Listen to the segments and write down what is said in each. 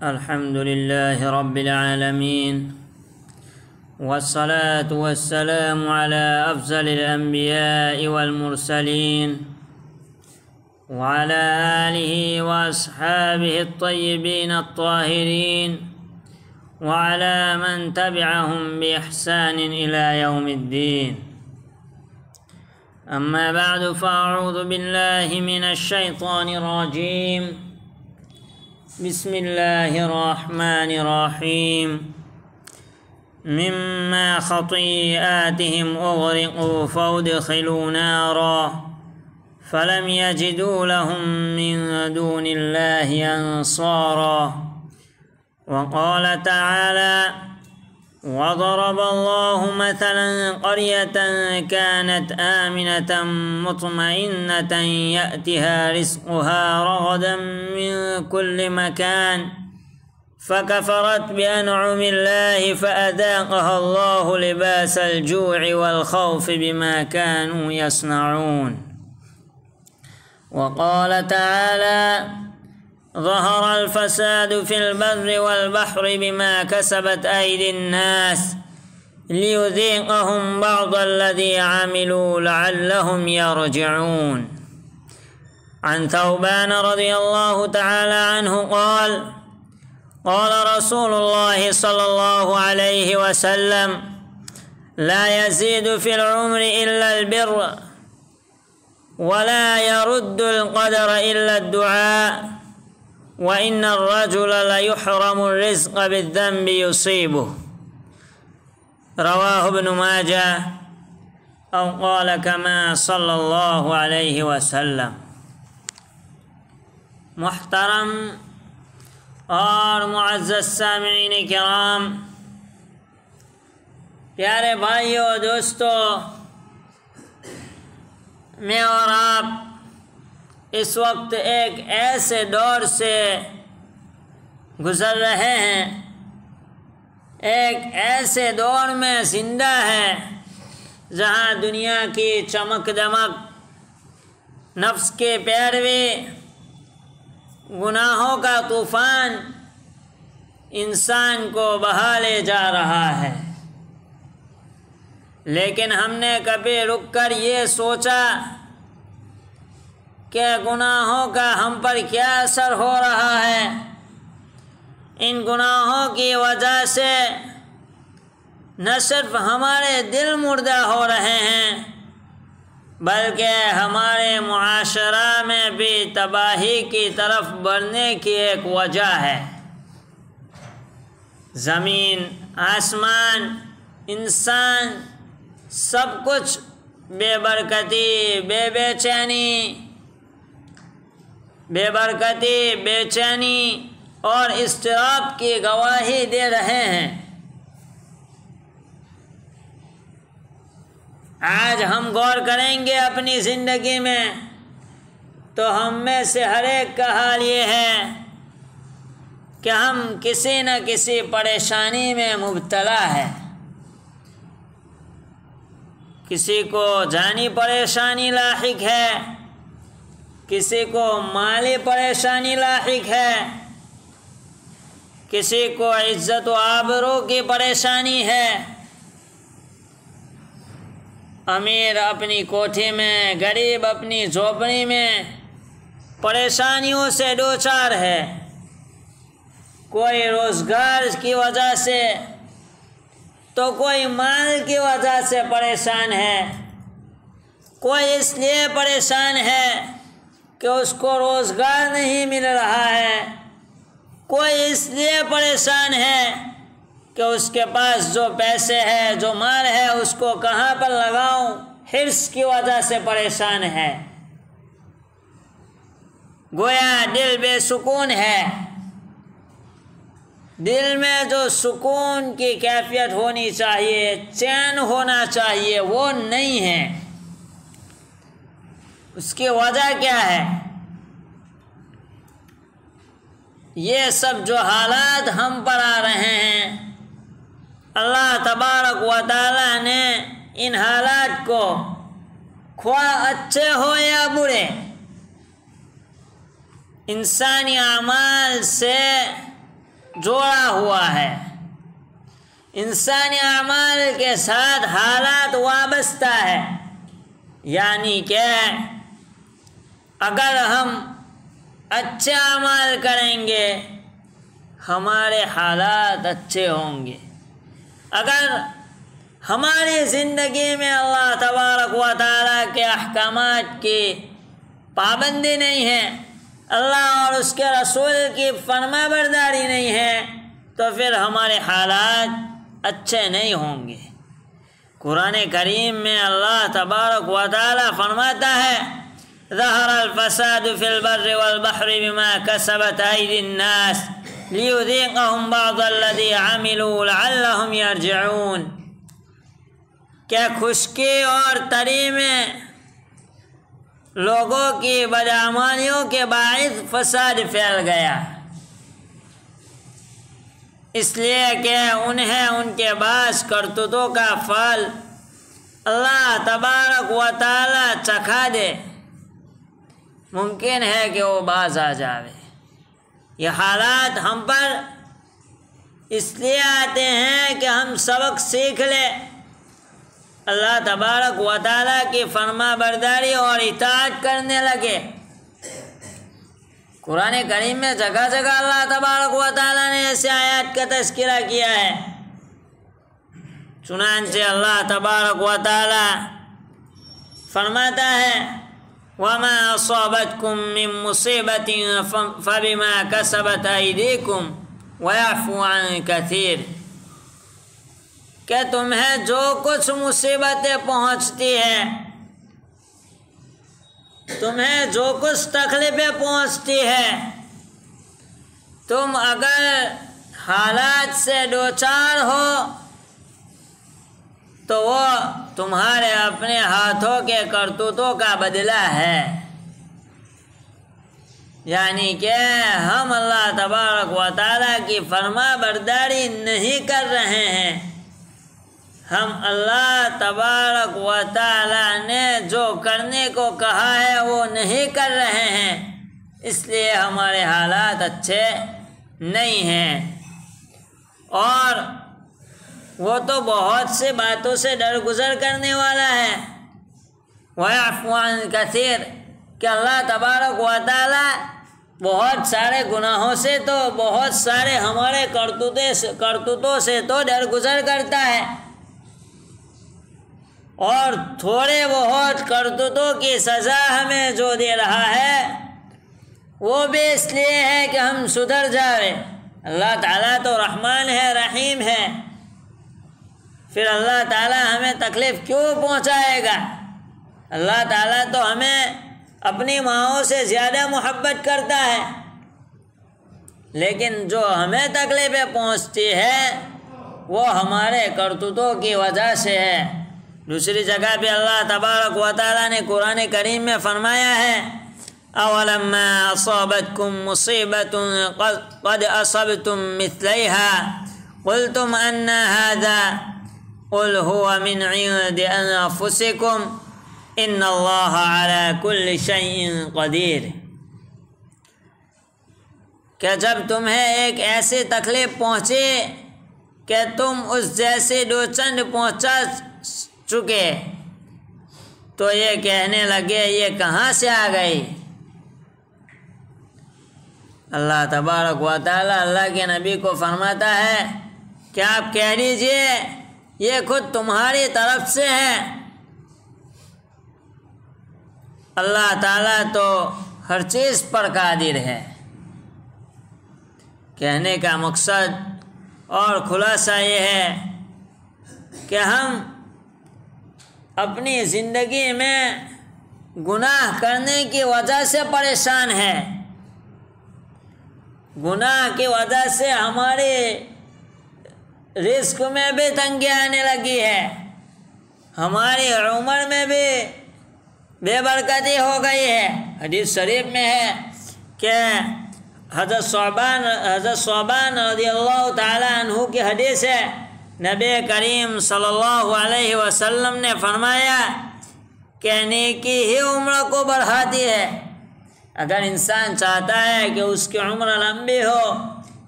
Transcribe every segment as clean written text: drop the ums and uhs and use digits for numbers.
الحمد لله رب العالمين، والصلاة والسلام على أفضل الأنبياء والمرسلين وعلى آله وأصحابه الطيبين الطاهرين وعلى من تبعهم بإحسان إلى يوم الدين. أما بعد، فأعوذ بالله من الشيطان الرجيم. بسم الله الرحمن الرحيم. مما خطيئاتهم أغرقوا فأدخلوا نارا فلم يجدوا لهم من دون الله أنصارا. وقال تعالى: وضرب الله مثلا قرية كانت آمنة مطمئنة يأتيها رزقها رغدا من كل مكان فكفرت بأنعم الله فأذاقها الله لباس الجوع والخوف بما كانوا يصنعون. وقال تعالى: ظهر الفساد في البر والبحر بما كسبت أيدي الناس ليذيقهم بعض الذي عملوا لعلهم يرجعون. عن ثوبان رضي الله تعالى عنه قال: قال رسول الله صلى الله عليه وسلم: لا يزيد في العمر إلا البر ولا يرد القدر إلا الدعاء وإن الرجل ليحرم الرزق بالذنب يصيبه. رواه ابن ماجہ او قال كما صلی اللہ علیہ وسلم. محترم اور معزز سامعین کرام، پیارے بھائیو دوستو، میں اور آپ اس وقت ایک ایسے دور سے گزر رہے ہیں، ایک ایسے دور میں زندہ ہیں جہاں دنیا کی چمک دمک، نفس کے پیروی، گناہوں کا طوفان انسان کو بہا لے جا رہا ہے، لیکن ہم نے کبھی رک کر یہ سوچا کہ گناہوں کا ہم پر کیا اثر ہو رہا ہے؟ ان گناہوں کی وجہ سے نہ صرف ہمارے دل مردہ ہو رہے ہیں بلکہ ہمارے معاشرہ میں بھی تباہی کی طرف بڑھنے کی ایک وجہ ہے۔ زمین، آسمان، انسان، سب کچھ بے برکتی، بے چینی اور اضطراب کی گواہی دے رہے ہیں۔ آج ہم غور کریں گے اپنی زندگی میں تو ہم میں سے ہر ایک کا حال یہ ہے کہ ہم کسی نہ کسی پریشانی میں مبتلا ہے۔ کسی کو جانی پریشانی لاحق ہے، کسی کو مالی پریشانی لاحق ہے، کسی کو عزت و آبرو کی پریشانی ہے۔ امیر اپنی کوٹھی میں، غریب اپنی جھوپڑی میں پریشانیوں سے دوچار ہے۔ کوئی روزگار کی وجہ سے تو کوئی مال کی وجہ سے پریشان ہے، کوئی اس لیے پریشان ہے کہ اس کو روزگار نہیں مل رہا ہے، کوئی اس لیے پریشان ہے کہ اس کے پاس جو پیسے ہے، جو مال ہے، اس کو کہاں پر لگاؤں، حرص کی وجہ سے پریشان ہے۔ گویا دل بے سکون ہے۔ دل میں جو سکون کی کیفیت ہونی چاہیے، چین ہونا چاہیے، وہ نہیں ہے۔ اس کی وجہ کیا ہے؟ یہ سب جو حالات ہم پر آ رہے ہیں، اللہ تبارک و تعالی نے ان حالات کو خواہ اچھے ہو یا برے، انسانی اعمال سے جوڑا ہوا ہے، انسانی اعمال کے ساتھ حالات وابستہ ہے، یعنی کہ اگر ہم اچھے اعمال کریں گے ہمارے حالات اچھے ہوں گے، اگر ہماری زندگی میں اللہ تبارک و تعالیٰ کے احکامات کی پابندی نہیں ہے، اللہ اور اس کے رسول کی فرما برداری نہیں ہے، تو پھر ہمارے حالات اچھے نہیں ہوں گے۔ قرآن کریم میں اللہ تبارک و تعالیٰ فرماتا ہے ظہر الفساد فی البر والبحر بما کسبت ایدی الناس لیذیقہم بعض الذی عملوا لعلہم یرجعون، کہ خشکی اور تری میں لوگوں کی بدعمالیوں کے باعث فساد پھیل گیا، اس لیے کہ انہیں ان کے بعض کرتوتوں کا پھل اللہ تبارک و تعالی چکھا دے، ممکن ہے کہ وہ باز آ جاوے۔ یہ حالات ہم پر اس لیے آتے ہیں کہ ہم سبق سیکھ لیں، اللہ تبارک و تعالیٰ کی فرما برداری اور اطاعت کرنے لگے۔ قرآن کریم میں جگہ جگہ اللہ تبارک و تعالیٰ نے ایسے آیات کا تذکرہ کیا ہے، چنانچہ اللہ تبارک و تعالیٰ فرماتا ہے وَمَا أَصَابَتْكُم مِّن مُّصِيبَةٍ فَبِمَا كَسَبَتْ أَيْدِيكُمْ وَيَعْفُو عَن كَثِيرٍ، کہ تمہیں جو کچھ مصیبتیں پہنچتی ہیں، تمہیں جو کچھ تکلیفیں پہنچتی ہے، تم اگر حالات سے دوچار ہو تو وہ تمہارے اپنے ہاتھوں کے کرتوتوں کا بدلہ ہے، یعنی کہ ہم اللہ تبارک و تعالیٰ کی فرما برداری نہیں کر رہے ہیں، ہم اللہ تبارک و تعالیٰ نے جو کرنے کو کہا ہے وہ نہیں کر رہے ہیں، اس لیے ہمارے حالات اچھے نہیں ہیں، اور وہ تو بہت سے باتوں سے درگزر کرنے والا ہے۔ وَيَعْفُو عَن كَثِيرٍ، کہ اللہ تبارک و تعالیٰ بہت سارے گناہوں سے تو بہت سارے ہمارے کرتوتوں سے تو درگزر کرتا ہے، اور تھوڑے بہت کرتوتوں کی سزا ہمیں جو دے رہا ہے وہ بھی اس لیے ہے کہ ہم سدھر جائیں۔ اللہ تعالیٰ تو رحمان ہے، رحیم ہے، پھر اللہ تعالیٰ ہمیں تکلیف کیوں پہنچائے گا؟ اللہ تعالیٰ تو ہمیں اپنی ماؤں سے زیادہ محبت کرتا ہے، لیکن جو ہمیں تکلیفیں پہنچتی ہے وہ ہمارے کرتوتوں کی وجہ سے ہے۔ دوسری جگہ پہ اللہ تبارک و تعالیٰ نے قرآن کریم میں فرمایا ہے اولما اصابتکم مصیبت قد اصبتم مثلیها قلتم ان هذا قل هو من عند انفسکم ان اللہ علی کل شیء قدیر، کہ جب تمہیں ایک ایسی تکلیف پہنچی کہ تم اس جیسے دو چند پہنچا چکے تو یہ کہنے لگے یہ کہاں سے آ گئی۔ اللہ تبارک و تعالیٰ اللہ کے نبی کو فرماتا ہے کہ آپ کہہ دیجئے یہ خود تمہاری طرف سے ہے، اللہ تعالیٰ تو ہر چیز پر قادر ہے۔ کہنے کا مقصد اور خلاصہ یہ ہے کہ ہم اپنی زندگی میں گناہ کرنے کی وجہ سے پریشان ہیں، گناہ کی وجہ سے ہمارے رزق میں بھی تنگی آنے لگی ہے، ہماری عمر میں بھی بے برکتی ہو گئی ہے۔ حدیث شریف میں ہے کہ حضرت صوبان رضی اللہ تعالیٰ عنہ کی حدیث ہے، نبی کریم صلی اللہ علیہ وسلم نے فرمایا کہ نیکی ہی عمر کو بڑھاتی ہے۔ اگر انسان چاہتا ہے کہ اس کی عمر لمبی ہو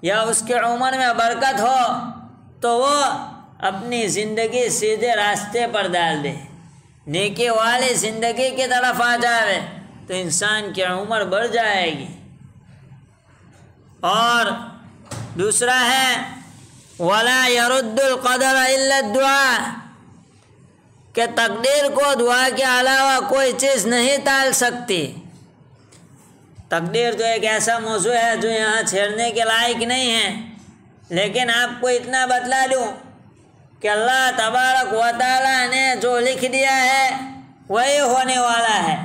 یا اس کی عمر میں برکت ہو تو وہ اپنی زندگی سیدھے راستے پر ڈال دے، نیکی والی زندگی کی طرف آ جائے تو انسان کی عمر بڑھ جائے گی۔ اور دوسرا ہے وَلَا يَرُدُّ الْقَدَرَ إِلَّا الدُّعَاء، کہ تقدیر کو دعا کے علاوہ کوئی چیز نہیں ٹال سکتی۔ تقدیر تو ایک ایسا موضوع ہے جو یہاں چھیڑنے کے لائق نہیں ہے، لیکن آپ کو اتنا بتلا دوں کہ اللہ تبارک و تعالیٰ نے جو لکھ دیا ہے وہی ہونے والا ہے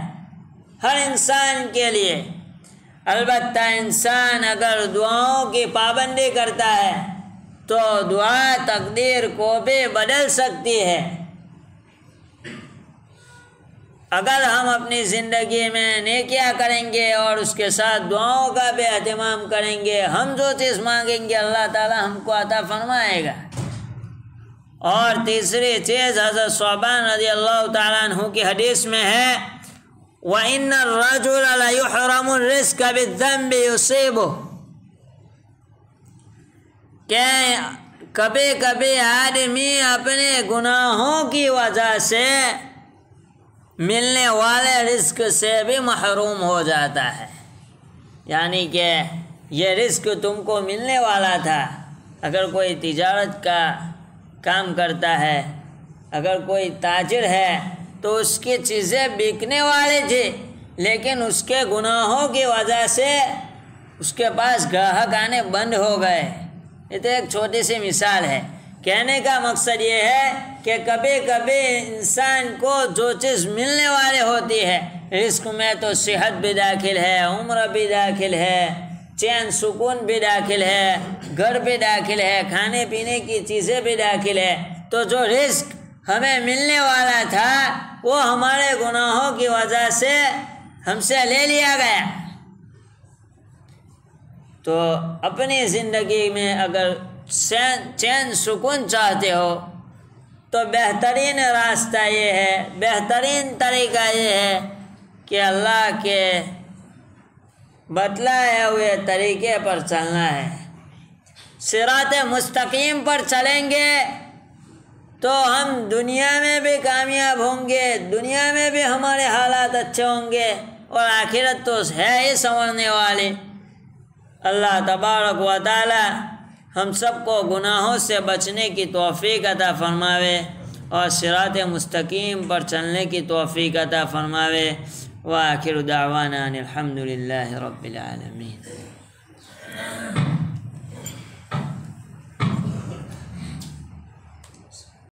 ہر انسان کے لیے۔ البتہ انسان اگر دعاؤں کی پابندی کرتا ہے تو دعا تقدیر کو بھی بدل سکتی ہے۔ اگر ہم اپنی زندگی میں نیکیاں کریں گے اور اس کے ساتھ دعاؤں کا بھی اہتمام کریں گے، ہم جو چیز مانگیں گے اللہ تعالیٰ ہم کو عطا فرمائے گا۔ اور تیسری چیز حضرت ثعبان رضی اللہ تعالیٰ عنہ کی حدیث میں ہے وَإِنَّ الرَّجُلَ لَيُحْرَمُ الرِّزْقَ بِالذَّنبِ يُصِيبُهُ، کہ کبھی کبھی آدمی اپنے گناہوں کی وجہ سے ملنے والے رزق سے بھی محروم ہو جاتا ہے۔ یعنی کہ یہ رزق تم کو ملنے والا تھا۔ اگر کوئی تجارت کا کام کرتا ہے، اگر کوئی تاجر ہے تو اس کی چیزیں بکنے والی تھی، لیکن اس کے گناہوں کی وجہ سے اس کے پاس گاہک آنے بند ہو گئے۔ یہ تو ایک چھوٹی سی مثال ہے۔ کہنے کا مقصد یہ ہے کہ کبھی کبھی انسان کو جو چیز ملنے والی ہوتی ہے، رزق میں تو صحت بھی داخل ہے، عمر بھی داخل ہے، چین سکون بھی داخل ہے، گھر بھی داخل ہے، کھانے پینے کی چیزیں بھی داخل ہے، تو جو رزق ہمیں ملنے والا تھا وہ ہمارے گناہوں کی وجہ سے ہم سے لے لیا گیا۔ تو اپنی زندگی میں اگر چین سکون چاہتے ہو تو بہترین راستہ یہ ہے، بہترین طریقہ یہ ہے کہ اللہ کے بتلائے ہوئے طریقے پر چلنا ہے۔ صراط مستقیم پر چلیں گے تو ہم دنیا میں بھی کامیاب ہوں گے، دنیا میں بھی ہمارے حالات اچھے ہوں گے، اور آخرت تو ہے ہی سنورنے والی۔ اللہ تبارک و تعالی ہم سب کو گناہوں سے بچنے کی توفیق عطا فرماوے اور صراط مستقیم پر چلنے کی توفیق عطا فرماوے۔ وآخر دعوانا الحمد للہ رب العالمین۔